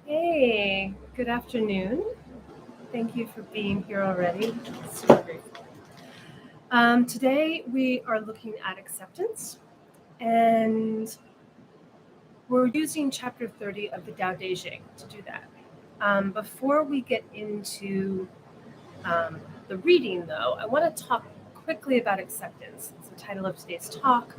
Hey, good afternoon. Thank you for being here already. Super grateful. Today we are looking at acceptance, and we're using chapter 30 of the Tao Te Ching to do that. Before we get into the reading, though, I want to talk quickly about acceptance. It's the title of today's talk.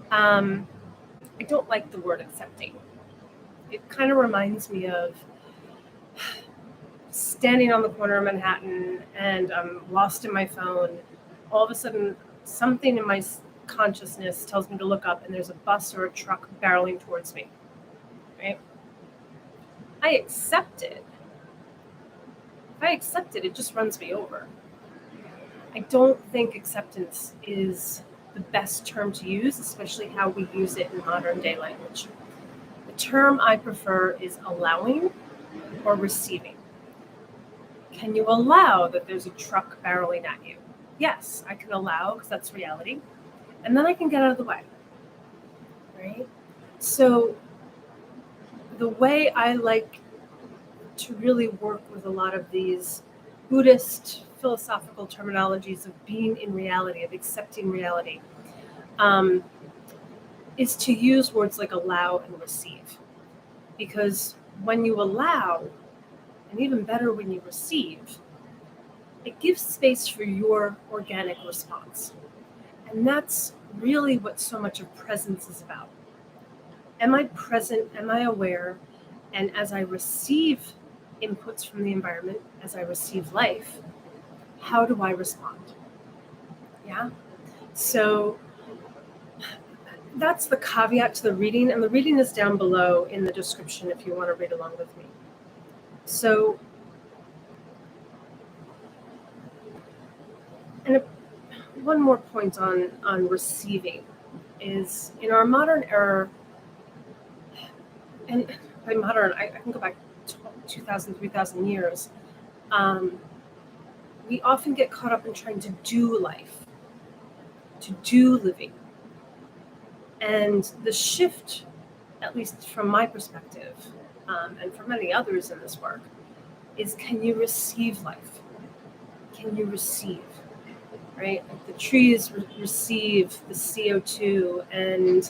I don't like the word accepting. It kind of reminds me of standing on the corner of Manhattan and I'm lost in my phone. All of a sudden, something in my consciousness tells me to look up, and there's a bus or a truck barreling towards me. Right? I accept it. If I accept it, it just runs me over. I don't think acceptance is the best term to use, especially how we use it in modern day language. The term I prefer is allowing or receiving. Can you allow that there's a truck barreling at you? Yes, I can allow because that's reality. And then I can get out of the way, right? So the way I like to really work with a lot of these Buddhist philosophical terminologies of being in reality, of accepting reality, is to use words like allow and receive. Because when you allow, and even better when you receive, it gives space for your organic response. And that's really what so much of presence is about. Am I present? Am I aware? And as I receive inputs from the environment, as I receive life, how do I respond? Yeah. So that's the caveat to the reading. And the reading is down below in the description if you want to read along with me. So, and one more point on receiving is in our modern era, and by modern, I can go back 2,000, 3,000 years, we often get caught up in trying to do life, to do living. And the shift, at least from my perspective, and for many others in this work, is can you receive life? Can you receive? Right? Like the trees receive the CO2 and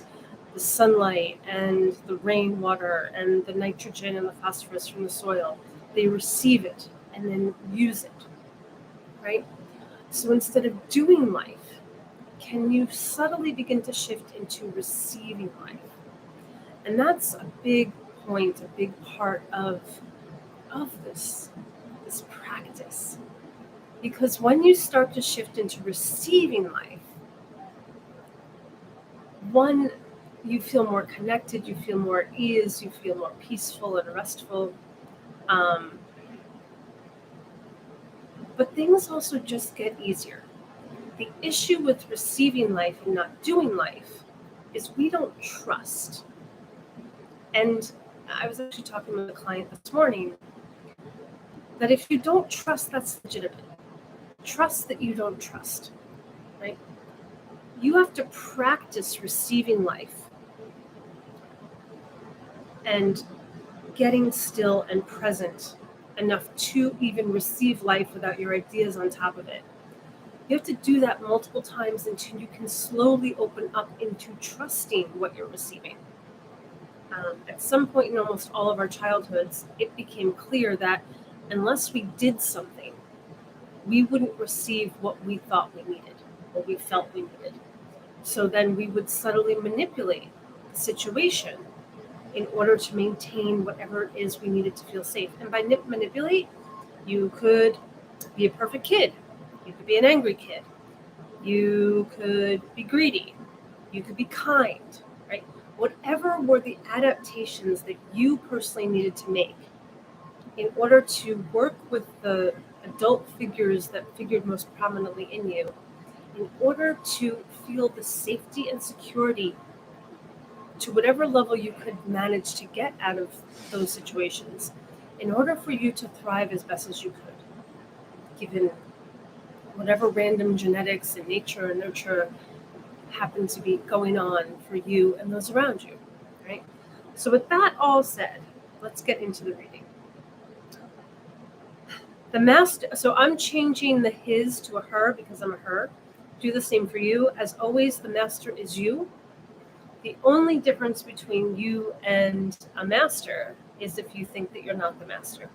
the sunlight and the rainwater and the nitrogen and the phosphorus from the soil. They receive it and then use it, right? So instead of doing life, can you subtly begin to shift into receiving life? And that's a big point, a big part of this practice. Because when you start to shift into receiving life, one, you feel more connected, you feel more at ease, you feel more peaceful and restful. But things also just get easier. The issue with receiving life and not doing life is we don't trust. And I was actually talking with a client this morning that if you don't trust, that's legitimate. Trust that you don't trust, right? You have to practice receiving life and getting still and present enough to even receive life without your ideas on top of it. You have to do that multiple times until you can slowly open up into trusting what you're receiving. At some point in almost all of our childhoods, it became clear that unless we did something, we wouldn't receive what we thought we needed, what we felt we needed. So then we would subtly manipulate the situation in order to maintain whatever it is we needed to feel safe. And by manipulate, you could be a perfect kid. You could be an angry kid. You could be greedy. You could be kind, right? Whatever were the adaptations that you personally needed to make in order to work with the adult figures that figured most prominently in you, in order to feel the safety and security to whatever level you could manage to get out of those situations, in order for you to thrive as best as you could, given whatever random genetics and nature and nurture happen to be going on for you and those around you, right? So with that all said, let's get into the reading. The master, so I'm changing the his to a her because I'm a her. Do the same for you. As always, the master is you. The only difference between you and a master is if you think that you're not the master.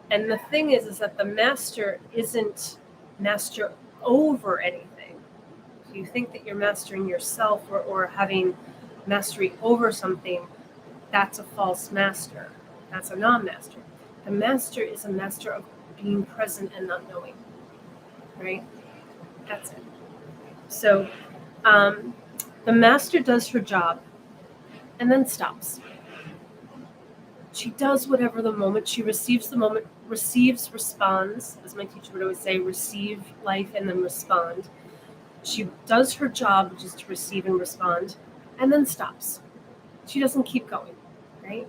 And the thing is that the master isn't master over anything. If you think that you're mastering yourself or having mastery over something, that's a false master. That's a non-master. The master is a master of being present and not knowing, right? That's it. So the master does her job and then stops. She does whatever the moment she receives responds, as my teacher would always say, receive life and then respond. She does her job, which is to receive and respond, and then stops. She doesn't keep going, right?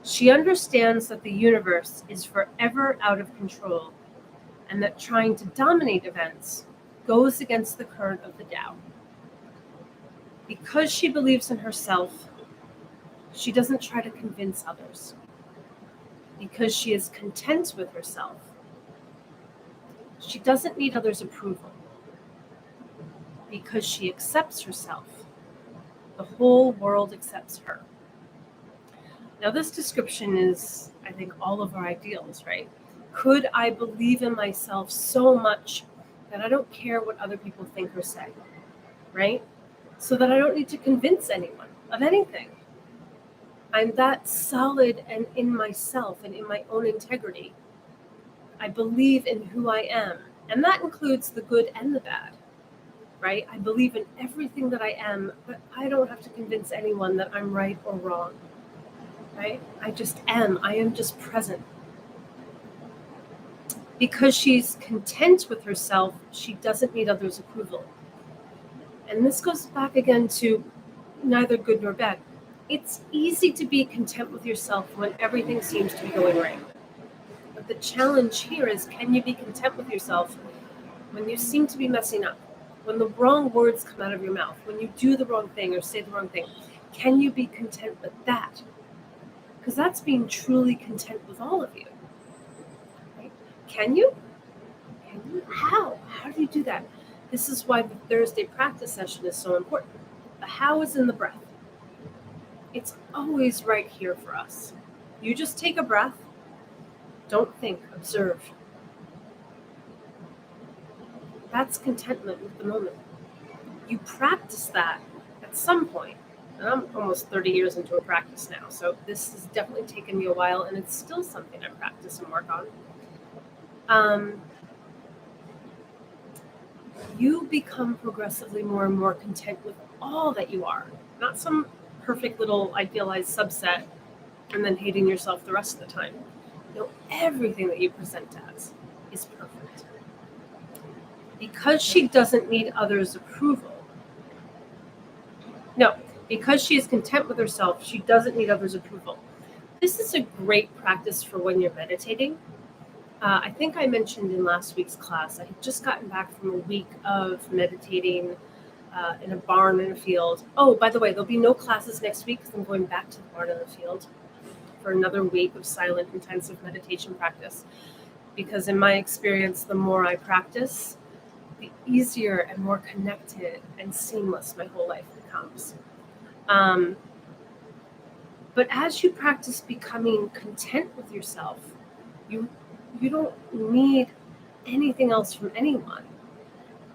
She understands that the universe is forever out of control and that trying to dominate events goes against the current of the Tao. Because she believes in herself, she doesn't try to convince others. Because she is content with herself, she doesn't need others' approval. Because she accepts herself, the whole world accepts her. Now, this description is, I think, all of our ideals, right? Could I believe in myself so much that I don't care what other people think or say, right? So that I don't need to convince anyone of anything. I'm that solid and in myself and in my own integrity. I believe in who I am, and that includes the good and the bad, right? I believe in everything that I am, but I don't have to convince anyone that I'm right or wrong, right? I just am. I am just present. Because she's content with herself, she doesn't need others' approval. And this goes back again to neither good nor bad. It's easy to be content with yourself when everything seems to be going right. But the challenge here is, can you be content with yourself when you seem to be messing up? When the wrong words come out of your mouth, when you do the wrong thing or say the wrong thing, can you be content with that? Because that's being truly content with all of you. Right? Can you? Can you? How? How do you do that? This is why the Thursday practice session is so important. The how is in the breath. It's always right here for us. You just take a breath. Don't think, observe. That's contentment with the moment. You practice that at some point. And I'm almost 30 years into a practice now, so this has definitely taken me a while, and it's still something I practice and work on. You become progressively more and more content with all that you are, not some perfect little idealized subset and then hating yourself the rest of the time. No, everything that you present as is perfect. Because she doesn't need others' approval. No, because she is content with herself, she doesn't need others' approval. This is a great practice for when you're meditating. I think I mentioned in last week's class, I had just gotten back from a week of meditating in a barn in a field. Oh, by the way, there'll be no classes next week because I'm going back to the barn in the field for another week of silent, intensive meditation practice. Because in my experience, the more I practice, the easier and more connected and seamless my whole life becomes. But as you practice becoming content with yourself, you don't need anything else from anyone.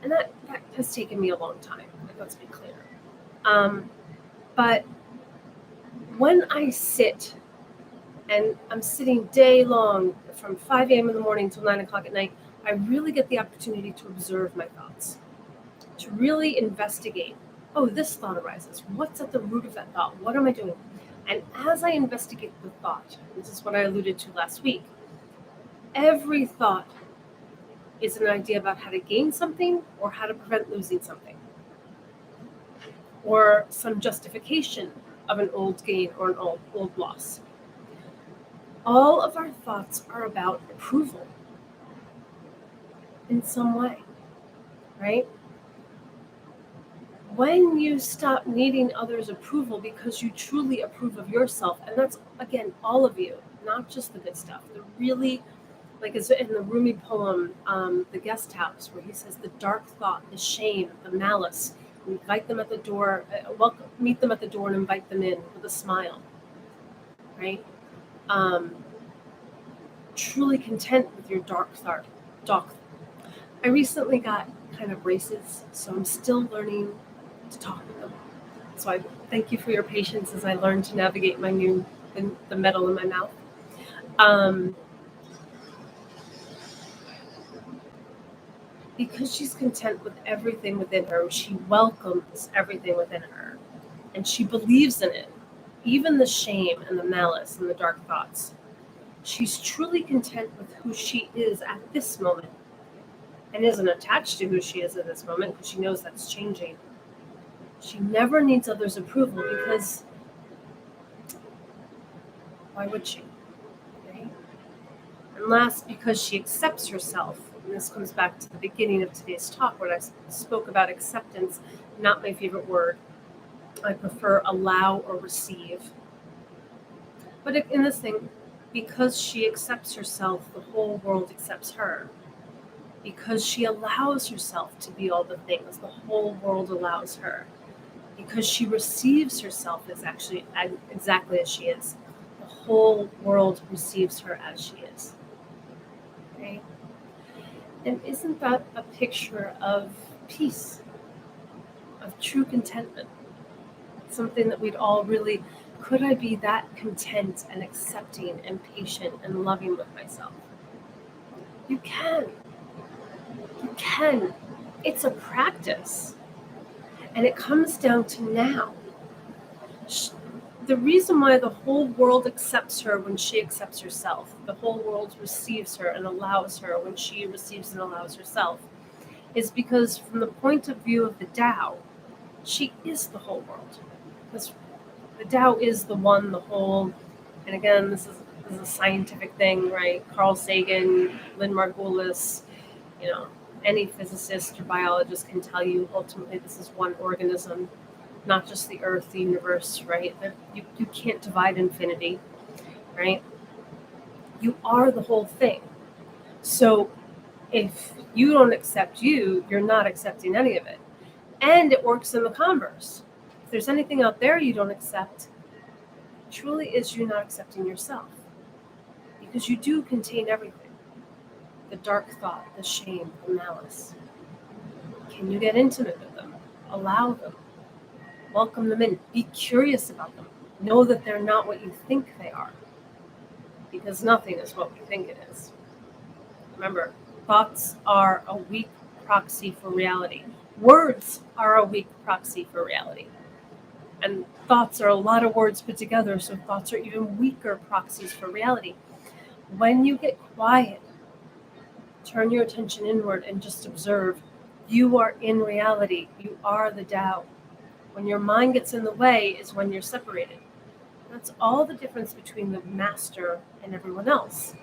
And that has taken me a long time, let's be clear. But when I sit, and I'm sitting day long from 5 a.m. in the morning till 9 o'clock at night, I really get the opportunity to observe my thoughts, to really investigate. Oh, this thought arises. What's at the root of that thought? What am I doing? And as I investigate the thought, this is what I alluded to last week, every thought is an idea about how to gain something or how to prevent losing something, or some justification of an old gain or an old loss. All of our thoughts are about approval in some way, right? When you stop needing others' approval because you truly approve of yourself, and that's, again, all of you, not just the good stuff, the really, like it's in the Rumi poem, The Guest House, where he says the dark thought, the shame, the malice, invite them at the door, meet them at the door and invite them in with a smile, right? Truly content with your dark thought. I recently got kind of braces, so I'm still learning to talk with them. So I thank you for your patience as I learn to navigate the metal in my mouth. Because she's content with everything within her, she welcomes everything within her, and she believes in it, even the shame and the malice and the dark thoughts. She's truly content with who she is at this moment and isn't attached to who she is at this moment because she knows that's changing. She never needs others' approval because why would she? Right? And last, because she accepts herself. And this comes back to the beginning of today's talk when I spoke about acceptance, not my favorite word. I prefer allow or receive. But in this thing, because she accepts herself, the whole world accepts her. Because she allows herself to be all the things, the whole world allows her. Because she receives herself as actually exactly as she is, the whole world receives her as she is. Right? And isn't that a picture of peace, of true contentment? Something that we'd all really, could I be that content and accepting and patient and loving with myself? You can. You can. It's a practice. And it comes down to now. The reason why the whole world accepts her when she accepts herself, the whole world receives her and allows her when she receives and allows herself, is because from the point of view of the Tao, she is the whole world. Because the Tao is the one, the whole, and again, this is a scientific thing, right? Carl Sagan, Lynn Margulis, any physicist or biologist can tell you ultimately this is one organism, not just the earth, the universe, right? You can't divide infinity, right? You are the whole thing. So if you don't accept you, you're not accepting any of it. And it works in the converse. If there's anything out there you don't accept, truly is you not accepting yourself. Because you do contain everything. The dark thought, the shame, the malice. Can you get intimate with them? Allow them. Welcome them in. Be curious about them. Know that they're not what you think they are. Because nothing is what we think it is. Remember, thoughts are a weak proxy for reality. Words are a weak proxy for reality. And thoughts are a lot of words put together, so thoughts are even weaker proxies for reality. When you get quiet, turn your attention inward and just observe. You are in reality. You are the Tao. When your mind gets in the way is when you're separated. That's all the difference between the master and everyone else.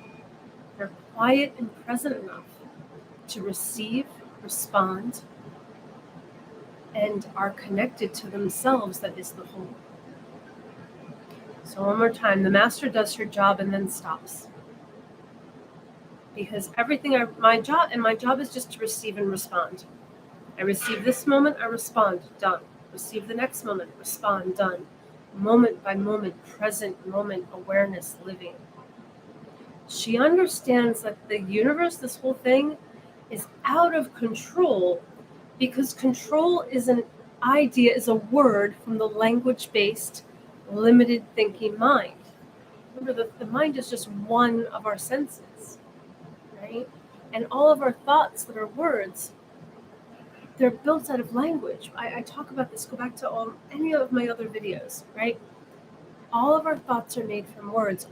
They're quiet and present enough to receive, respond, and are connected to themselves. That is the whole. So one more time, the master does her job and then stops. Because my job is just to receive and respond. I receive this moment, I respond, done. Receive the next moment, respond, done. Moment by moment, present moment, awareness, living. She understands that the universe, this whole thing, is out of control because control is an idea, is a word from the language-based, limited thinking mind. Remember, the mind is just one of our senses, right? And all of our thoughts that are words, they're built out of language. I talk about this, go back to any of my other videos, right? All of our thoughts are made from words,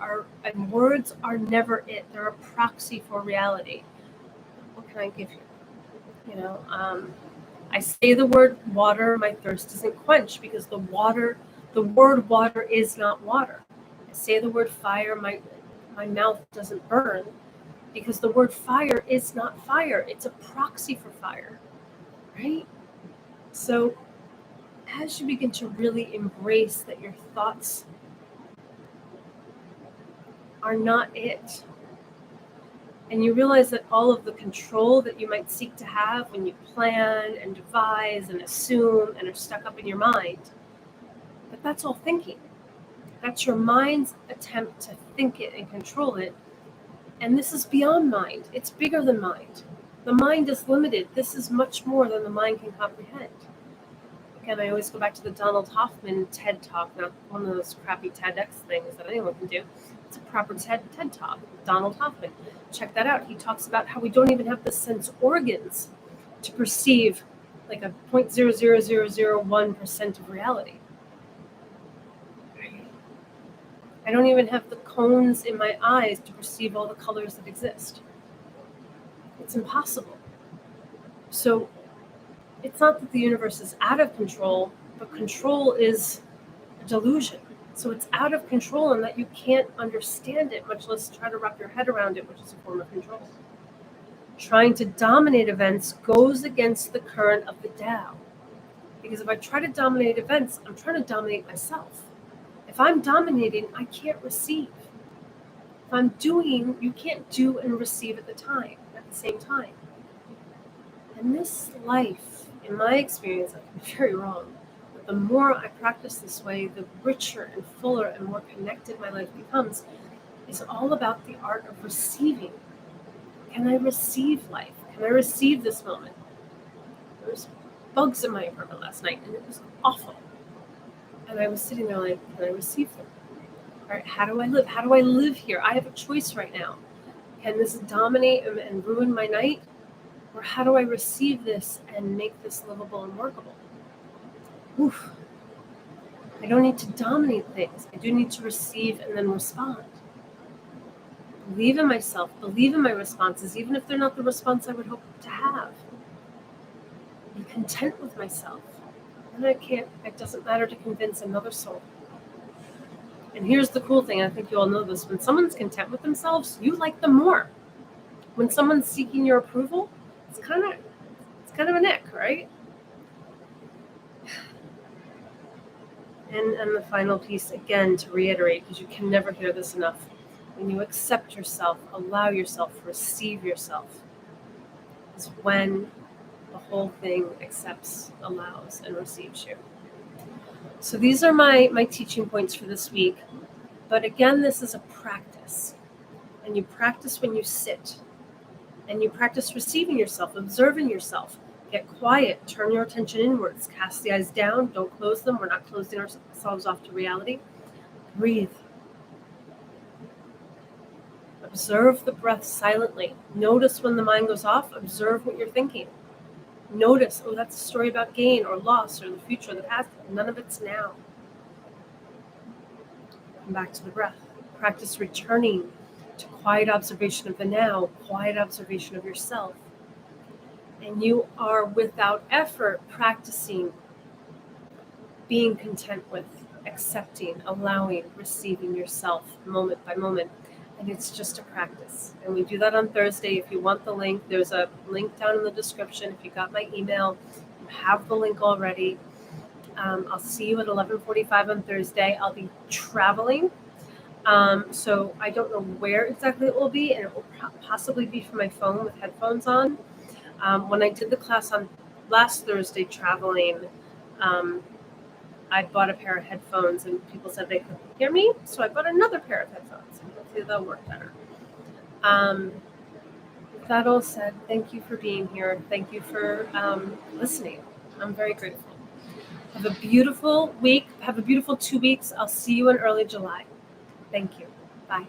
and words are never it. They're a proxy for reality. What can I give you? I say the word water, my thirst isn't quenched because the word water is not water. I say the word fire, my mouth doesn't burn because the word fire is not fire. It's a proxy for fire, right? So as you begin to really embrace that your thoughts are not it, and you realize that all of the control that you might seek to have when you plan and devise and assume and are stuck up in your mind, that's all thinking. That's your mind's attempt to think it and control it. And this is beyond mind. It's bigger than mind. The mind is limited. This is much more than the mind can comprehend. Again, I always go back to the Donald Hoffman TED Talk, not one of those crappy TEDx things that anyone can do. It's a proper TED Talk, Donald Hoffman. Check that out. He talks about how we don't even have the sense organs to perceive like a 0.00001% of reality. I don't even have the cones in my eyes to perceive all the colors that exist. It's impossible. So it's not that the universe is out of control, but control is a delusion. So it's out of control in that you can't understand it, much less try to wrap your head around it, which is a form of control. Trying to dominate events goes against the current of the Tao. Because if I try to dominate events, I'm trying to dominate myself. If I'm dominating, I can't receive. If I'm doing, you can't do and receive at the same time. And this life, in my experience, I can be very wrong, but the more I practice this way, the richer and fuller and more connected my life becomes. It's all about the art of receiving. Can I receive life? Can I receive this moment? There was bugs in my apartment last night, and it was awful. And I was sitting there like, can I receive them? All right, how do I live? How do I live here? I have a choice right now. Can this dominate and ruin my night? Or how do I receive this and make this livable and workable? Oof. I don't need to dominate things. I do need to receive and then respond. Believe in myself. Believe in my responses, even if they're not the response I would hope to have. Be content with myself. And it doesn't matter to convince another soul. And here's the cool thing, I think you all know this, when someone's content with themselves, you like them more. When someone's seeking your approval, it's kind of an ick, right? And the final piece, again, to reiterate, because you can never hear this enough, when you accept yourself, allow yourself, receive yourself, is when the whole thing accepts, allows, and receives you. So these are my teaching points for this week. But again, this is a practice. And you practice when you sit. And you practice receiving yourself, observing yourself. Get quiet, turn your attention inwards, cast the eyes down, don't close them. We're not closing ourselves off to reality. Breathe. Observe the breath silently. Notice when the mind goes off. Observe what you're thinking. Notice, oh, that's a story about gain or loss or the future or the past. None of it's now. Come back to the breath. Practice returning to quiet observation of the now, quiet observation of yourself. And you are, without effort, practicing being content with, accepting, allowing, receiving yourself moment by moment. And it's just a practice. And we do that on Thursday. If you want the link, there's a link down in the description. If you got my email, you have the link already. I'll see you at 11:45 on Thursday. I'll be traveling. So I don't know where exactly it will be, and it will possibly be from my phone with headphones on. When I did the class on last Thursday traveling, I bought a pair of headphones, and people said they couldn't hear me, so I bought another pair of headphones, and hopefully they'll work better. With that all said, thank you for being here. Thank you for listening. I'm very grateful. Have a beautiful week. Have a beautiful 2 weeks. I'll see you in early July. Thank you. Bye.